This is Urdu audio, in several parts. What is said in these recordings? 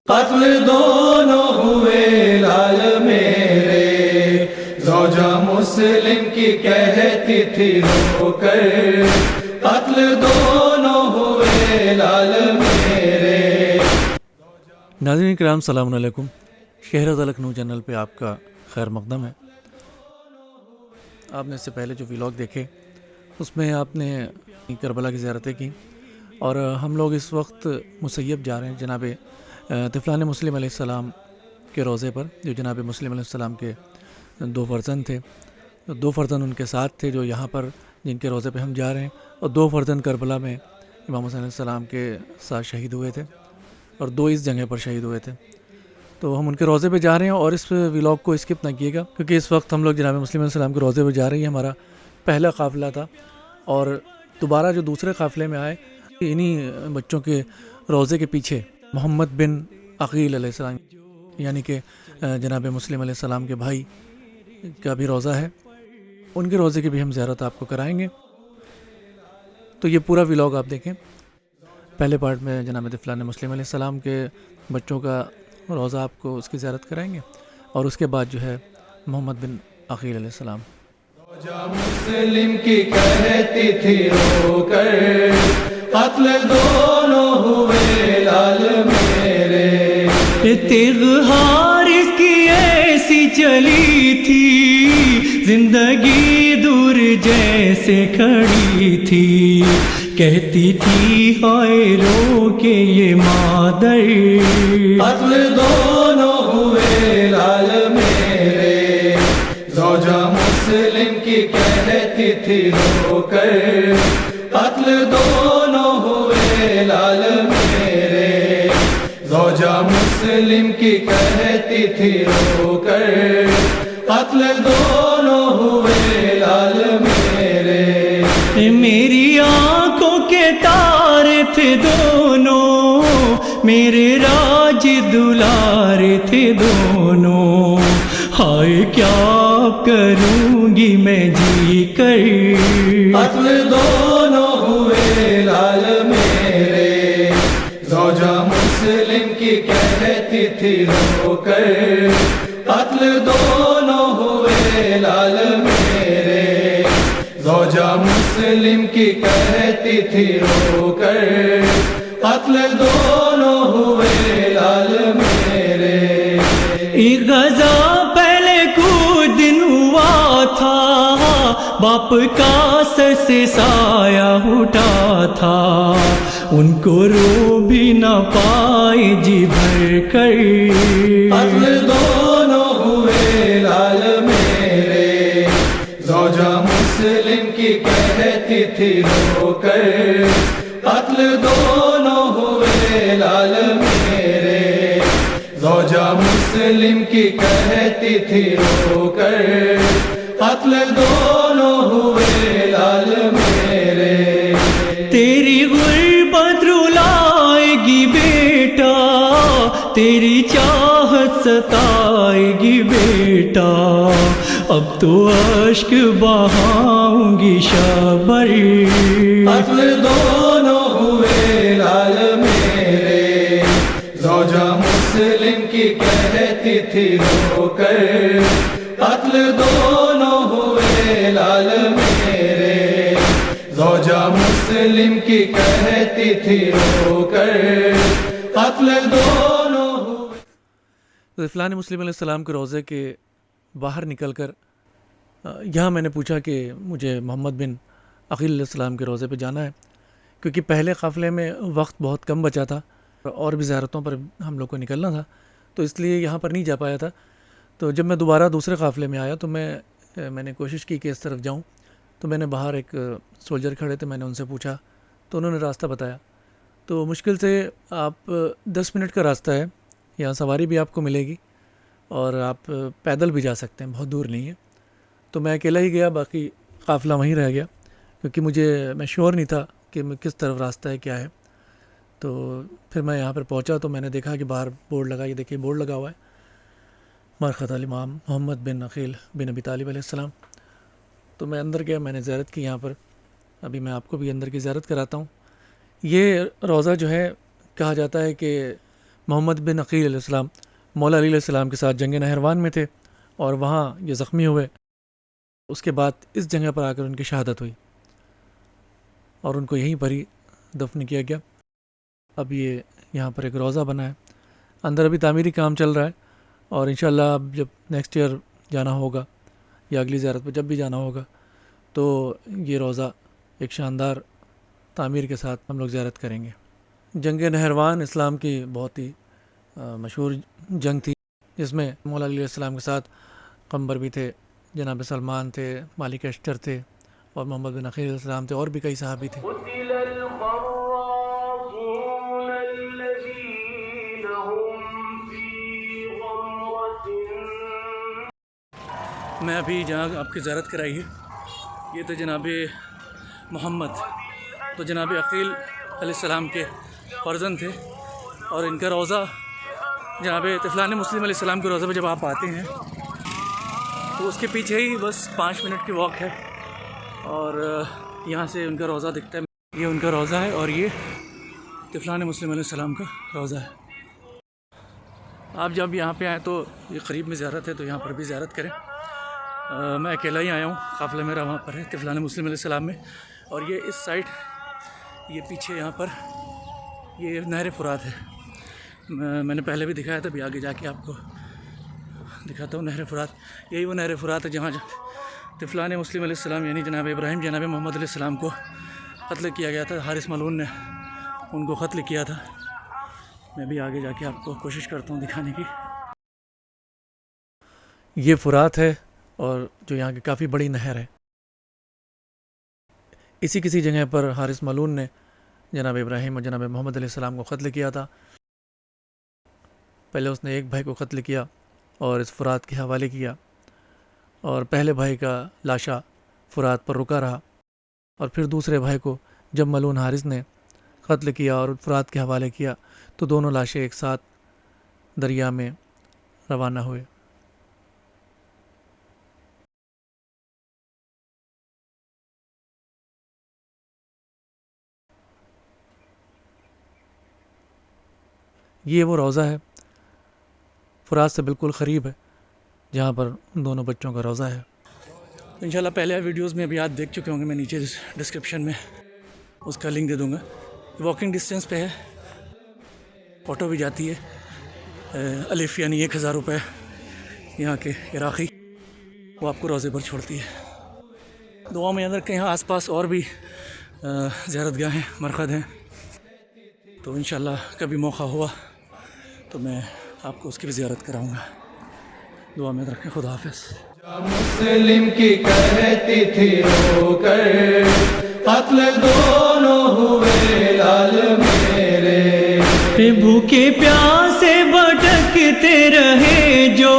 قتل دونوں ہوئے لال میرے، زوجہ مسلم کی کہتی تھی رو کر، قتل دونوں ہوئے لال میرے۔ ناظرین کرام السلام علیکم، شہرت لکھنؤ چینل پہ آپ کا خیر مقدم ہے۔ آپ نے اس سے پہلے جو ولاگ دیکھے اس میں آپ نے کربلا کی زیارتیں کی، اور ہم لوگ اس وقت مسیب جا رہے ہیں جناب طفلان مسلم علیہ السلام کے روضے پر، جو جناب مسلم علیہ السلام کے دو فرزند تھے، دو فرزند ان کے ساتھ تھے جو یہاں پر جن کے روضے پہ ہم جا رہے ہیں، اور دو فرزند کربلا میں امام حسین علیہ السلام کے ساتھ شہید ہوئے تھے، اور دو اس جگہ پر شہید ہوئے تھے۔ تو ہم ان کے روضے پہ جا رہے ہیں، اور اس ولاگ کو اسکپ نہ کیے گا کیونکہ اس وقت ہم لوگ جناب مسلم علیہ السلام کے روضے پہ جا رہے ہیں۔ ہمارا پہلا قافلہ تھا، اور دوبارہ جو دوسرے قافلے میں آئے انہی بچوں کے روضے کے پیچھے محمد بن عقیل علیہ السلام، یعنی کہ جناب مسلم علیہ السلام کے بھائی کا بھی روضہ ہے، ان کے روضے کی بھی ہم زیارت آپ کو کرائیں گے۔ تو یہ پورا ولاگ آپ دیکھیں۔ پہلے پارٹ میں جناب طفلان مسلم علیہ السلام کے بچوں کا روضہ آپ کو اس کی زیارت کرائیں گے، اور اس کے بعد جو ہے محمد بن عقیل علیہ السلام۔ زوجہ مسلم کی کہتی تھی رو کر، قتل دونوں ہوئے لال میرے، تغہار اس کی ایسی چلی تھی، زندگی دور جیسے کھڑی تھی، کہتی تھی ہائے رو کے یہ مادر، قتل دونوں ہوئے لال میرے، زوجہ مسلم کی کہتی تھی رو کر، قتل دونوں ہوئے لال میرے، زوجہ مسلم کی کہتی تھی رو کر، قتل دونوں ہوئے لال میرے۔ میری آنکھوں کے تارے تھے دونوں، میرے راج دلارے تھے دونوں، ہائے کیا کروں گی میں جی کر، قتل دونوں ہوئے لال میرے، زوجہ مسلم کی کہتی تھی رو کر، قتل دونوں ہوئے لال میرے، زوجہ مسلم کی کہتی تھی رو کر، قتل دونوں ہوئے لال میرے۔ ایک غزہ پہلے کچھ دن ہوا تھا، باپ کا سر سے سایہ اٹھا تھا، ان کو رو بھی نہ پائے جی بھر کر، قتل دونوں ہوئے لال میرے، زوجہ مسلم کی کہتی تھی رو کر، قتل دونوں ہوئے لال میرے، زوجہ مسلم کی کہتی تھی رو کر، قتل دونوں ہوئے لال میرے۔ تیری غربت رلائے گی بیٹا، تیری چاہت ستائے گی بیٹا، اب تو اشک بہاؤں گی شبر، قتل دونوں ہوئے لال میرے، زوجہ مسلم کی کہتی تھی رو کر، قتل دونوں ہوئے لال میرے، زوجہ مسلم کی کہتی تھی رو کر، قتل دونوں ہوئے۔ طفلان مسلم علیہ السلام کے روضے کے باہر نکل کر یہاں میں نے پوچھا کہ مجھے محمد بن عقیل علیہ السلام کے روضے پہ جانا ہے، کیونکہ پہلے قافلے میں وقت بہت کم بچا تھا اور بھی زیارتوں پر ہم لوگ کو نکلنا تھا، تو اس لیے یہاں پر نہیں جا پایا تھا۔ تو جب میں دوبارہ دوسرے قافلے میں آیا تو میں نے کوشش کی کہ اس طرف جاؤں، تو میں نے باہر ایک سولجر کھڑے تھے، میں نے ان سے پوچھا تو انہوں نے راستہ بتایا۔ تو مشکل سے آپ 10 منٹ کا راستہ ہے، یہاں سواری بھی آپ کو ملے گی اور آپ پیدل بھی جا سکتے ہیں، بہت دور نہیں ہے۔ تو میں اکیلا ہی گیا، باقی قافلہ وہیں رہ گیا، کیونکہ میں شور نہیں تھا کہ کس طرف راستہ ہے کیا ہے۔ تو پھر میں یہاں پر پہنچا تو میں نے دیکھا کہ باہر بورڈ لگا، یہ دیکھیے بورڈ لگا ہوا ہے، مرخت الامام محمد بن عقیل بن ابی طالب علیہ السلام۔ تو میں اندر گیا، میں نے زیارت کی یہاں پر، ابھی میں آپ کو بھی اندر کی زیارت کراتا ہوں۔ یہ روضہ جو ہے کہا جاتا ہے کہ محمد بن عقیل علیہ السلام مولا علی علیہ السلام کے ساتھ جنگ نہروان میں تھے اور وہاں یہ زخمی ہوئے. اس کے بعد اس جگہ پر آ کر ان کی شہادت ہوئی اور ان کو یہیں پر ہی دفن کیا گیا. اب یہ یہاں پر ایک روضہ بنا ہے, اندر ابھی تعمیری کام چل رہا ہے اور انشاءاللہ اب جب نیکسٹ ایئر جانا ہوگا یا اگلی زیارت پہ جب بھی جانا ہوگا تو یہ روضہ ایک شاندار تعمیر کے ساتھ ہم لوگ زیارت کریں گے. جنگ نہروان اسلام کی بہت ہی مشہور جنگ تھی جس میں مولا علی علیہ السلام کے ساتھ قمبر بھی تھے, جناب سلمان تھے, مالک اشتر تھے اور محمد بن عقیل علیہ السلام تھے اور بھی کئی صحابی تھے. میں ابھی جہاں آپ کی زیارت کرائی ہے یہ تو جناب محمد تو جناب عقیل علیہ السلام کے فرزند تھے اور ان کا روضہ جناب طفلان مسلم علیہ السلام کے روضہ پہ جب آپ آتے ہیں تو اس کے پیچھے ہی بس 5 منٹ کی واک ہے اور یہاں سے ان کا روضہ دکھتا ہے. یہ ان کا روضہ ہے اور یہ طفلان مسلم علیہ السلام کا روضہ ہے. آپ جب یہاں پہ آئیں تو یہ قریب میں زیارت ہے تو یہاں پر بھی زیارت کریں. میں اکیلا ہی آیا ہوں, قافلہ میرا وہاں پر ہے طفلان مسلم علیہ السلام میں, اور یہ اس سائڈ یہ پیچھے یہاں پر یہ نہر فرات ہے. میں نے پہلے بھی دکھایا تھا, ابھی آگے جا کے آپ کو دکھاتا ہوں. نہر فرات, یہی وہ نہر فرات ہے جہاں طفلان مسلم علیہ السلام یعنی جناب ابراہیم جناب محمد علیہ السلام کو قتل کیا گیا تھا. حارث ملعون نے ان کو قتل کیا تھا. میں بھی آگے جا کے آپ کو کوشش کرتا ہوں دکھانے کی. یہ فرات ہے اور جو یہاں کی کافی بڑی نہر ہے. اسی کسی جگہ پر حارث ملعون نے جناب ابراہیم اور جناب محمد علیہ السلام کو قتل کیا تھا. پہلے اس نے ایک بھائی کو قتل کیا اور اس فرات کے حوالے کیا, اور پہلے بھائی کا لاشا فرات پر رکا رہا, اور پھر دوسرے بھائی کو جب ملعون حارث نے قتل کیا اور فرات کے حوالے کیا تو دونوں لاشیں ایک ساتھ دریا میں روانہ ہوئے. یہ وہ روضہ ہے, فرات سے بالکل قریب ہے جہاں پر دونوں بچوں کا روضہ ہے. انشاءاللہ پہلے ویڈیوز میں ابھی آپ دیکھ چکے ہوں گے, میں نیچے ڈسکرپشن میں اس کا لنک دے دوں گا. واکنگ ڈسٹینس پہ ہے, آٹو بھی جاتی ہے. الف یعنی 1000 روپے یہاں کے عراقی, وہ آپ کو روضے پر چھوڑتی ہے. دعا میں اندر کہیں آس پاس اور بھی زیارت گاہیں مرقد ہیں, تو انشاءاللہ کبھی موقع ہوا تو میں آپ کو اس کی بھی زیارت کراؤں گا. دعا میں رکھیں. خدا حافظ. مسلم کی کہتی تھی رو کر قتل دونوں ہوئے لال میرے, بھوکے پیاسے بھٹکتے رہے جو,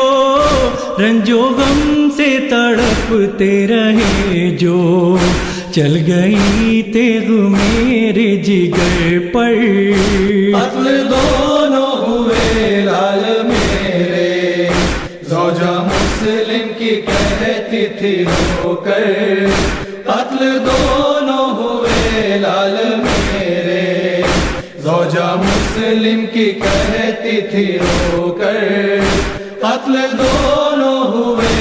رنجو غم سے تڑپتے رہے جو, چل گئی تیغ میرے جگر پر قتل دونوں ہوئے لال میرے. زوجہ مسلم کی کہتی تھی رو کر قتل دونوں ہوئے لال میرے. زوجہ مسلم کی کہتی تھی رو کر قتل دونوں ہوئے